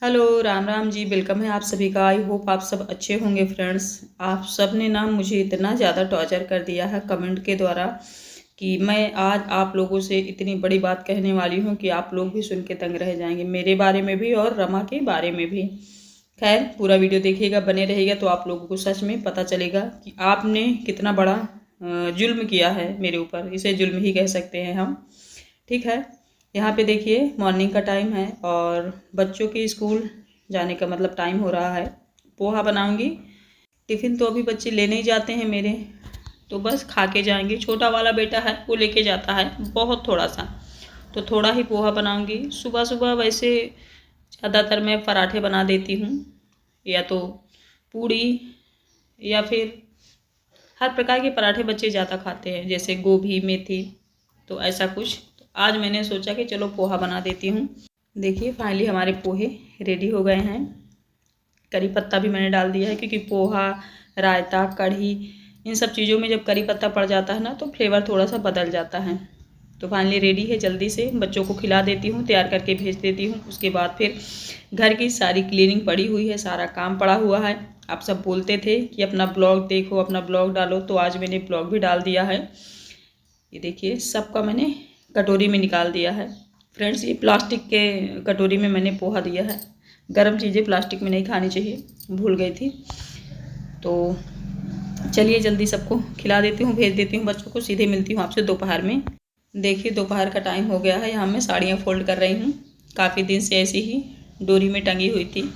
Hello, Ram Ram ji. Welcome है आप सभी का। आई होप आप सब अच्छे होंगे फ्रेंड्स। आप सब ने ना मुझे इतना ज़्यादा टॉर्चर कर दिया है कमेंट के द्वारा कि मैं आज आप लोगों से इतनी बड़ी बात कहने वाली हूँ कि आप लोग भी सुन के तंग रह जाएंगे, मेरे बारे में भी और रमा के बारे में भी। खैर, पूरा वीडियो देखिएगा, बने रहिएगा तो आप लोगों को सच में पता चलेगा कि आपने कितना बड़ा जुल्म किया है मेरे ऊपर। इसे जुल्म ही कह सकते हैं हम। ठीक है, यहाँ पे देखिए मॉर्निंग का टाइम है और बच्चों के स्कूल जाने का मतलब टाइम हो रहा है। पोहा बनाऊंगी। टिफ़िन तो अभी बच्चे लेने ही जाते हैं मेरे, तो बस खा के जाएंगे। छोटा वाला बेटा है वो लेके जाता है बहुत थोड़ा सा, तो थोड़ा ही पोहा बनाऊंगी। सुबह सुबह वैसे ज़्यादातर मैं पराठे बना देती हूँ, या तो पूड़ी, या फिर हर प्रकार के पराठे बच्चे ज़्यादा खाते हैं, जैसे गोभी मेथी, तो ऐसा कुछ। तो आज मैंने सोचा कि चलो पोहा बना देती हूँ। देखिए फाइनली हमारे पोहे रेडी हो गए हैं। करी पत्ता भी मैंने डाल दिया है, क्योंकि पोहा, रायता, कढ़ी, इन सब चीज़ों में जब करी पत्ता पड़ जाता है ना तो फ्लेवर थोड़ा सा बदल जाता है। तो फाइनली रेडी है, जल्दी से बच्चों को खिला देती हूँ, तैयार करके भेज देती हूँ। उसके बाद फिर घर की सारी क्लीनिंग पड़ी हुई है, सारा काम पड़ा हुआ है। आप सब बोलते थे कि अपना ब्लॉग देखो, अपना ब्लॉग डालो, तो आज मैंने ब्लॉग भी डाल दिया है। ये देखिए सबका मैंने कटोरी में निकाल दिया है फ्रेंड्स। ये प्लास्टिक के कटोरी में मैंने पोहा दिया है। गर्म चीज़ें प्लास्टिक में नहीं खानी चाहिए, भूल गई थी। तो चलिए जल्दी सबको खिला देती हूँ, भेज देती हूँ बच्चों को। सीधे मिलती हूँ आपसे दोपहर में। देखिए दोपहर का टाइम हो गया है, यहाँ मैं साड़ियाँ फोल्ड कर रही हूँ। काफ़ी दिन से ऐसी ही डोरी में टंगी हुई थी।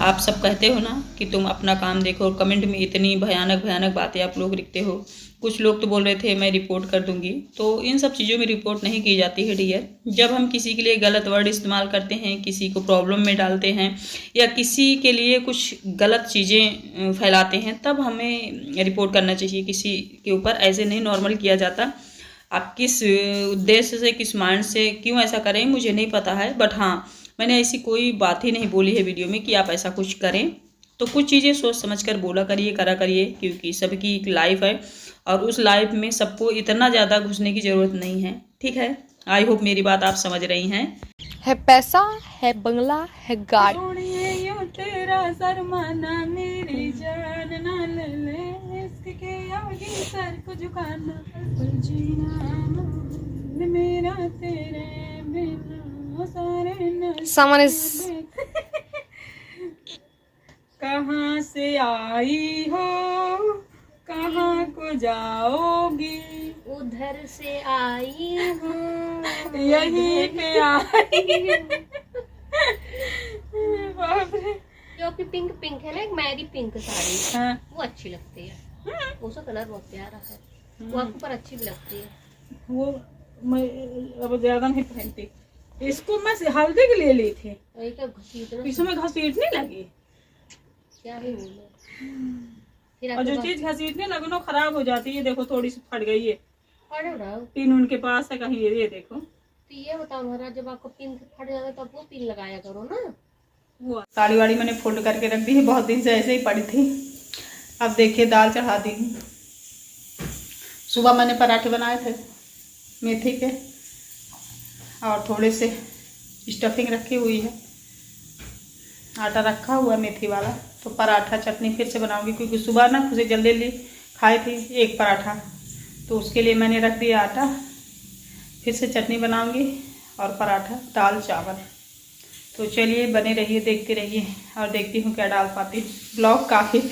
आप सब कहते हो ना कि तुम अपना काम देखो, और कमेंट में इतनी भयानक भयानक बातें आप लोग लिखते हो। कुछ लोग तो बोल रहे थे मैं रिपोर्ट कर दूंगी, तो इन सब चीज़ों में रिपोर्ट नहीं की जाती है डियर। जब हम किसी के लिए गलत वर्ड इस्तेमाल करते हैं, किसी को प्रॉब्लम में डालते हैं, या किसी के लिए कुछ गलत चीज़ें फैलाते हैं, तब हमें रिपोर्ट करना चाहिए किसी के ऊपर। ऐसे नहीं नॉर्मल किया जाता। आप किस उद्देश्य से, किस माइंड से क्यों ऐसा करें मुझे नहीं पता है, बट हाँ, मैंने ऐसी कोई बात ही नहीं बोली है वीडियो में कि आप ऐसा कुछ करें। तो कुछ चीज़ें सोच समझ कर बोला करिए, करा करिए, क्योंकि सबकी एक लाइफ है और उस लाइफ में सबको इतना ज़्यादा घुसने की ज़रूरत नहीं है। ठीक है, आई होप मेरी बात आप समझ रही हैं। है पैसा, है बंगला, है गाड़ी। तेरा शर्माना मेरी जान ना ले ले, इसके आगे सर को झुकाना, जीना मेरा तेरे बिना सारे Someone is कहाँ से आई हो, कहाँ को जाओगी, उधर से आई हूँ, यहीं पे आई। बाप रे। जो कि पिंक पिंक है ना, एक मैरी पिंक साड़ी, हाँ, वो अच्छी लगती है। उसका कलर बहुत प्यारा है, वो आपको पर अच्छी भी लगती है। वो मैं अब ज्यादा नहीं पहनती। इसको मैं हल्दी के लिए ली थी, वही का घसीटना, इसमें घसीटने लगी। क्या ही बोले। फिर और जो आपको चीज घसीटने लगे ना खराब हो जाती है। देखो थोड़ी सी फट गई है, फट उड़ाओ। पिन उनके पास है कहीं, ये देखो। तो ये बताओ महाराज, जब आपको पिन फट जाता है तो आप वो पिन लगाया करो ना। वो साड़ी वाड़ी मैंने फोल्ड करके रख दी है, बहुत दिन से ऐसे ही पड़ी थी। अब देखिए दाल चढ़ा दी हूँ। सुबह मैंने पराठे बनाए थे मेथी के, और थोड़े से स्टफिंग रखी हुई है, आटा रखा हुआ मेथी वाला। तो पराठा चटनी फिर से बनाऊंगी, क्योंकि सुबह ना खुशी जल्दी जल्दी खाई थी एक पराठा, तो उसके लिए मैंने रख दिया आटा। फिर से चटनी बनाऊंगी और पराठा दाल चावल। तो चलिए बने रहिए, देखते रहिए, और देखती हूँ क्या डाल पाती हूँ। ब्लॉग काफ़ी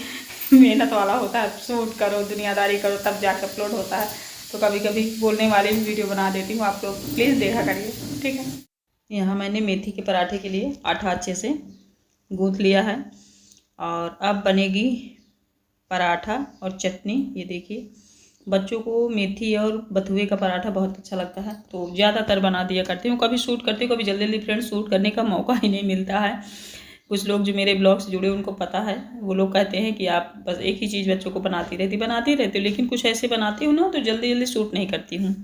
मेहनत वाला होता है, शूट करो, दुनियादारी करो, तब जाकर अपलोड होता है। तो कभी कभी बोलने वाले भी वीडियो बना देती हूँ, आप लोग प्लीज़ देखा करिए। ठीक है, यहाँ मैंने मेथी के पराठे के लिए आटा अच्छे से गूँथ लिया है, और अब बनेगी पराठा और चटनी। ये देखिए बच्चों को मेथी और बथुए का पराठा बहुत अच्छा लगता है, तो ज़्यादातर बना दिया करती हूँ। कभी शूट करती हूँ, कभी जल्दी जल्दी फ्रेंड्स शूट करने का मौका ही नहीं मिलता है। कुछ लोग जो मेरे ब्लॉग से जुड़े उनको पता है, वो लोग कहते हैं कि आप बस एक ही चीज़ बच्चों को बनाती रहती हो, लेकिन कुछ ऐसे बनाती हूँ ना तो जल्दी जल्दी शूट नहीं करती हूँ।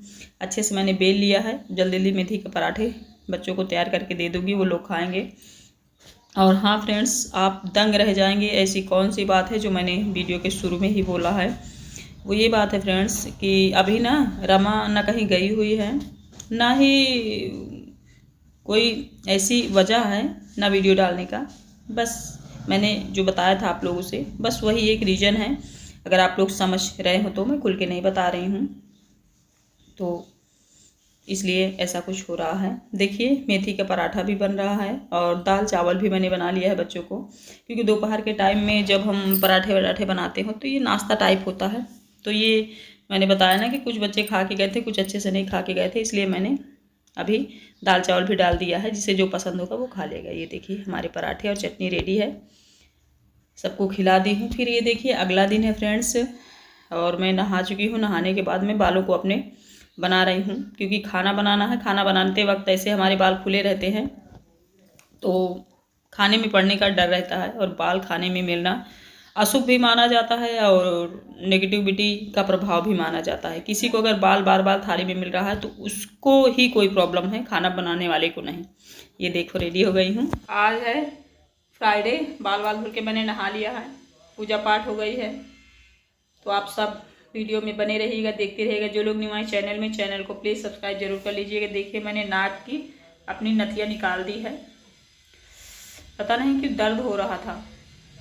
अच्छे से मैंने बेल लिया है, जल्दी जल्दी मेथी के पराठे बच्चों को तैयार करके दे दूँगी, वो लोग खाएँगे। और हाँ फ्रेंड्स, आप दंग रह जाएंगे, ऐसी कौन सी बात है जो मैंने वीडियो के शुरू में ही बोला है। वो ये बात है फ्रेंड्स कि अभी ना रमा ना कहीं गई हुई है, ना ही कोई ऐसी वजह है ना वीडियो डालने का, बस मैंने जो बताया था आप लोगों से, बस वही एक रीज़न है। अगर आप लोग समझ रहे हो तो मैं खुल के नहीं बता रही हूँ, तो इसलिए ऐसा कुछ हो रहा है। देखिए मेथी का पराठा भी बन रहा है और दाल चावल भी मैंने बना लिया है बच्चों को, क्योंकि दोपहर के टाइम में जब हम पराठे वराठे बनाते हो तो ये नाश्ता टाइप होता है। तो ये मैंने बताया ना कि कुछ बच्चे खा के गए थे, कुछ अच्छे से नहीं खा के गए थे, इसलिए मैंने अभी दाल चावल भी डाल दिया है, जिसे जो पसंद होगा वो खा लेगा। ये देखिए हमारे पराठे और चटनी रेडी है, सबको खिला दी हूँ। फिर ये देखिए अगला दिन है फ्रेंड्स, और मैं नहा चुकी हूँ। नहाने के बाद मैं बालों को अपने बना रही हूँ, क्योंकि खाना बनाना है। खाना बनाते वक्त ऐसे हमारे बाल खुले रहते हैं तो खाने में पड़ने का डर रहता है, और बाल खाने में मिलना अशुभ भी माना जाता है और नेगेटिविटी का प्रभाव भी माना जाता है। किसी को अगर बाल बार बार थाली में मिल रहा है तो उसको ही कोई प्रॉब्लम है, खाना बनाने वाले को नहीं। ये देखो रेडी हो गई हूँ। आज है फ्राइडे, बाल धुल के मैंने नहा लिया है, पूजा पाठ हो गई है। तो आप सब वीडियो में बने रहिएगा, देखते रहिएगा। जो लोग न्यू आए चैनल में, चैनल को प्लीज़ सब्सक्राइब जरूर कर लीजिएगा। देखिए मैंने नाक की अपनी नथिया निकाल दी है। पता नहीं क्यों दर्द हो रहा था,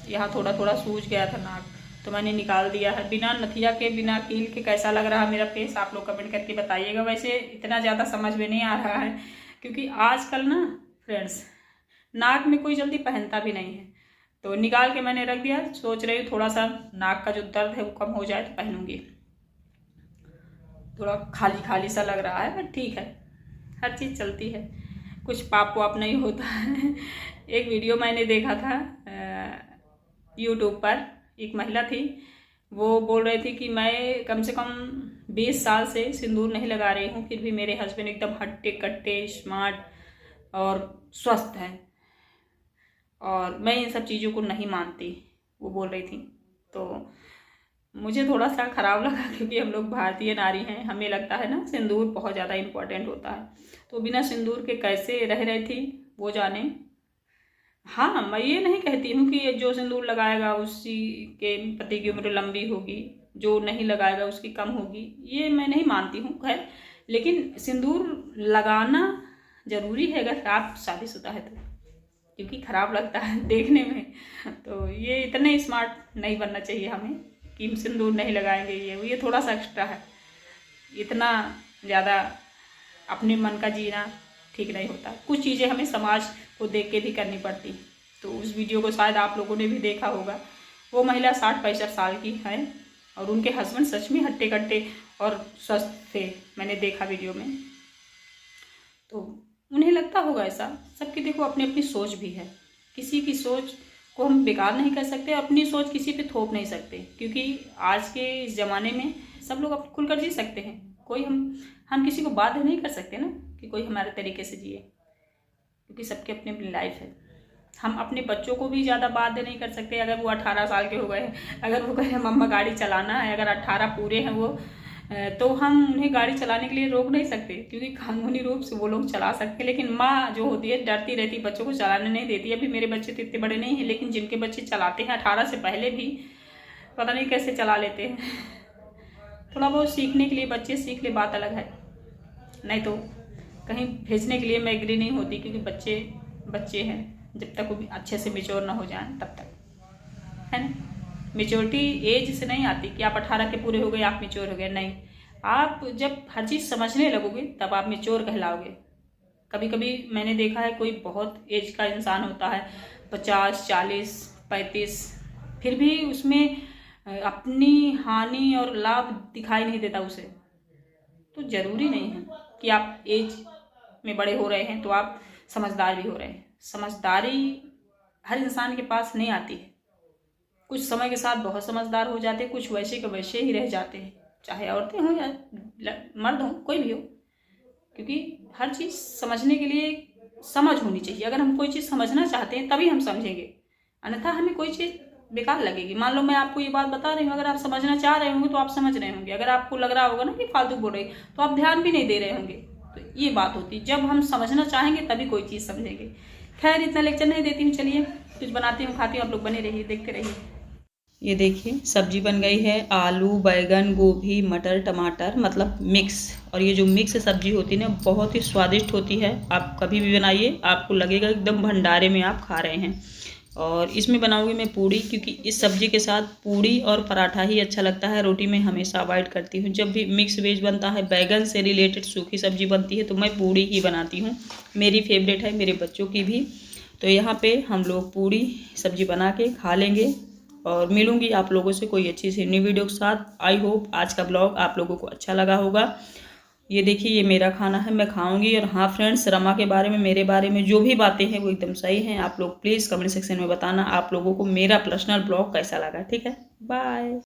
यहाँ थोड़ा थोड़ा सूज गया था नाक, तो मैंने निकाल दिया है। बिना नथिया के, बिना कील के कैसा लग रहा है मेरा फेस, आप लोग कमेंट करके बताइएगा। वैसे इतना ज़्यादा समझ में नहीं आ रहा है, क्योंकि आजकल ना फ्रेंड्स नाक में कोई जल्दी पहनता भी नहीं है, तो निकाल के मैंने रख दिया। सोच रही हूँ थोड़ा सा नाक का जो दर्द है वो कम हो जाए तो पहनूंगी। थोड़ा खाली खाली सा लग रहा है, बट ठीक है, हर चीज़ चलती है, कुछ पाप वाप नहीं होता है। एक वीडियो मैंने देखा था यूट्यूब पर, एक महिला थी, वो बोल रही थी कि मैं कम से कम 20 साल से सिंदूर नहीं लगा रही हूँ, फिर भी मेरे हस्बैंड एकदम हट्टे कट्टे, स्मार्ट और स्वस्थ हैं, और मैं इन सब चीज़ों को नहीं मानती, वो बोल रही थी। तो मुझे थोड़ा सा ख़राब लगा, क्योंकि हम लोग भारतीय नारी हैं, हमें लगता है ना सिंदूर बहुत ज़्यादा इम्पोर्टेंट होता है। तो बिना सिंदूर के कैसे रह रही थी वो जाने। हाँ, मैं ये नहीं कहती हूँ कि जो सिंदूर लगाएगा उसी के पति की उम्र लंबी होगी, जो नहीं लगाएगा उसकी कम होगी, ये मैं नहीं मानती हूँ। खैर, लेकिन सिंदूर लगाना ज़रूरी है अगर आप शादीशुदा है तो, क्योंकि ख़राब लगता है देखने में। तो ये इतने स्मार्ट नहीं बनना चाहिए हमें कि सिंदूर नहीं लगाएंगे, ये थोड़ा सा एक्स्ट्रा है। इतना ज़्यादा अपने मन का जीना ठीक नहीं होता। कुछ चीज़ें हमें समाज को देख के भी करनी पड़ती। तो उस वीडियो को शायद आप लोगों ने भी देखा होगा। वो महिला 60-65 साल की है और उनके हस्बैंड सच में हट्टे कट्टे और स्वस्थ थे, मैंने देखा वीडियो में। तो उन्हें लगता होगा ऐसा। सबकी देखो अपनी अपनी सोच भी है, किसी की सोच को हम बेकार नहीं कर सकते, अपनी सोच किसी पे थोप नहीं सकते, क्योंकि आज के इस ज़माने में सब लोग अब खुलकर जी सकते हैं। कोई हम किसी को बाध्य नहीं कर सकते ना कि कोई हमारे तरीके से जिए, क्योंकि सबके अपनी अपनी लाइफ है। हम अपने बच्चों को भी ज़्यादा बाध्य नहीं कर सकते। अगर वो 18 साल के हो गए, अगर वो कहे मम्मा गाड़ी चलाना है, अगर 18 पूरे हैं वो, तो हम उन्हें गाड़ी चलाने के लिए रोक नहीं सकते, क्योंकि कानूनी रूप से वो लोग चला सकते हैं। लेकिन माँ जो होती है डरती रहती, बच्चों को चलाने नहीं देती। अभी मेरे बच्चे तो इतने बड़े नहीं हैं, लेकिन जिनके बच्चे चलाते हैं 18 से पहले भी, पता नहीं कैसे चला लेते हैं। थोड़ा बहुत सीखने के लिए बच्चे सीख ले, बात अलग है, नहीं तो कहीं भेजने के लिए मैं एग्री नहीं होती, क्योंकि बच्चे हैं, जब तक वो अच्छे से मेच्योर ना हो जाएं तब तक, है ना। मेच्योरिटी एज से नहीं आती कि आप 18 के पूरे हो गए आप मेच्योर हो गए, नहीं। आप जब हर चीज़ समझने लगोगे तब आप मेच्योर कहलाओगे। कभी कभी मैंने देखा है कोई बहुत एज का इंसान होता है, 50, 40, 35, फिर भी उसमें अपनी हानि और लाभ दिखाई नहीं देता उसे। तो ज़रूरी नहीं है कि आप एज में बड़े हो रहे हैं तो आप समझदार भी हो रहे हैं। समझदारी हर इंसान के पास नहीं आती है। कुछ समय के साथ बहुत समझदार हो जाते हैं, कुछ वैसे के वैसे ही रह जाते हैं, चाहे औरतें हों या मर्द हों, कोई भी हो, क्योंकि हर चीज़ समझने के लिए समझ होनी चाहिए। अगर हम कोई चीज़ समझना चाहते हैं तभी हम समझेंगे, अन्यथा हमें कोई चीज़ बेकार लगेगी। मान लो मैं आपको ये बात बता रही हूँ, अगर आप समझना चाह रहे होंगे तो आप समझ रहे होंगे, अगर आपको लग रहा होगा ना कि फालतू बोल रही तो आप ध्यान भी नहीं दे रहे होंगे। तो ये बात होती है, जब हम समझना चाहेंगे तभी कोई चीज़ समझेंगे। खैर इतना लेक्चर नहीं देती हूँ, चलिए कुछ बनाती हूँ, खाती हूँ, आप लोग बने रहिए, देखते रहिए। ये देखिए सब्जी बन गई है, आलू बैगन गोभी मटर टमाटर मतलब मिक्स। और ये जो मिक्स सब्जी होती है ना बहुत ही स्वादिष्ट होती है। आप कभी भी बनाइए, आपको लगेगा एकदम भंडारे में आप खा रहे हैं। और इसमें बनाऊंगी मैं पूड़ी, क्योंकि इस सब्जी के साथ पूड़ी और पराठा ही अच्छा लगता है। रोटी में हमेशा अवॉइड करती हूँ। जब भी मिक्स वेज बनता है, बैगन से रिलेटेड सूखी सब्जी बनती है तो मैं पूड़ी ही बनाती हूँ। मेरी फेवरेट है, मेरे बच्चों की भी। तो यहाँ पे हम लोग पूड़ी सब्जी बना के खा लेंगे। और मिलूंगी आप लोगों से कोई अच्छी सी न्यू वीडियो के साथ। आई होप आज का ब्लॉग आप लोगों को अच्छा लगा होगा। ये देखिए ये मेरा खाना है, मैं खाऊंगी। और हाँ फ्रेंड्स, रमा के बारे में मेरे बारे में जो भी बातें हैं वो एकदम सही हैं। आप लोग प्लीज़ कमेंट सेक्शन में बताना आप लोगों को मेरा पर्सनल ब्लॉग कैसा लगा। ठीक है, बाय।